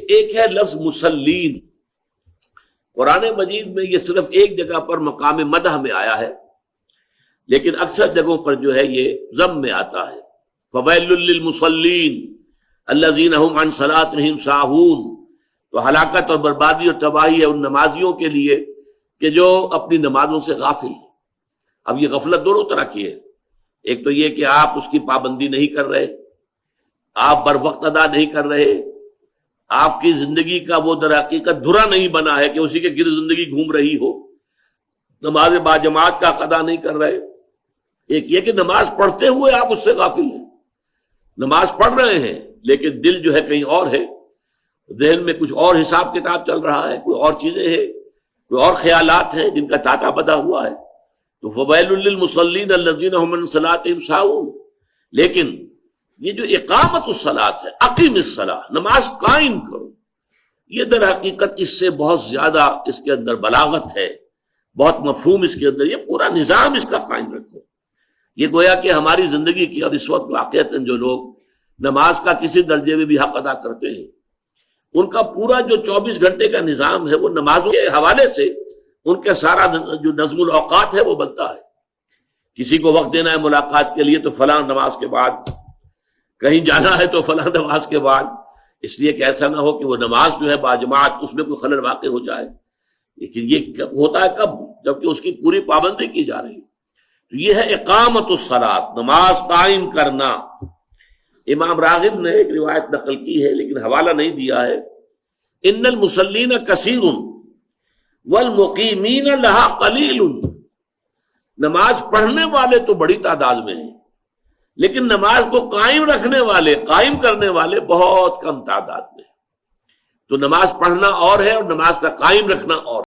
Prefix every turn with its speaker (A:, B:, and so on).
A: ایک ہے لفظ مسلین، قرآن مجید میں یہ صرف ایک جگہ پر مقام مدح میں آیا ہے، لیکن اکثر جگہوں پر جو ہے یہ ذم میں آتا ہے۔ فویل للمصلین الذین هم عن صلاتهم ساہون، تو ہلاکت اور بربادی اور تباہی ہے ان نمازیوں کے لیے کہ جو اپنی نمازوں سے غافل ہیں۔ اب یہ غفلت دونوں طرح کی ہے، ایک تو یہ کہ آپ اس کی پابندی نہیں کر رہے، آپ بر وقت ادا نہیں کر رہے، آپ کی زندگی کا وہ در حقیقت دھرا نہیں بنا ہے کہ اسی کے گرد زندگی گھوم رہی ہو، نماز با جماعت کا ادا نہیں کر رہے۔ ایک یہ کہ نماز پڑھتے ہوئے آپ اس سے غافل ہیں، نماز پڑھ رہے ہیں لیکن دل جو ہے کہیں اور ہے، ذہن میں کچھ اور حساب کتاب چل رہا ہے، کوئی اور چیزیں ہیں، کوئی اور خیالات ہیں جن کا تاتا بدا ہوا ہے۔ تو فویل للمصلین الذین هم عن صلاتهم ساہون، لیکن یہ جو اقامت الصلاۃ ہے، اقیم الصلاۃ، نماز قائم کرو، یہ در حقیقت اس سے بہت زیادہ اس کے اندر بلاغت ہے، بہت مفہوم اس کے اندر، یہ پورا نظام اس کا قائم رکھو۔ یہ گویا کہ ہماری زندگی کی، اور اس وقت واقعتاً جو لوگ نماز کا کسی درجے میں بھی حق ادا کرتے ہیں، ان کا پورا جو 24 گھنٹے کا نظام ہے وہ نمازوں کے حوالے سے ان کے سارا جو نظم الاوقات ہے وہ بنتا ہے۔ کسی کو وقت دینا ہے ملاقات کے لیے تو فلاں نماز کے بعد، کہیں جانا ہے تو فلاں نماز کے بعد، اس لیے کہ ایسا نہ ہو کہ وہ نماز جو ہے باجماعت اس میں کوئی خلل واقع ہو جائے۔ لیکن یہ ہوتا ہے کب؟ جبکہ اس کی پوری پابندی کی جا رہی ہے۔ تو یہ ہے اقامت الصلاۃ، نماز قائم کرنا۔ امام راغب نے ایک روایت نقل کی ہے لیکن حوالہ نہیں دیا ہے، ان المصلین کثیر والمقیمین لہا قلیل، نماز پڑھنے والے تو بڑی تعداد میں ہیں لیکن نماز کو قائم رکھنے والے، قائم کرنے والے بہت کم تعداد میں ہیں۔ تو نماز پڑھنا اور ہے اور نماز کا قائم رکھنا اور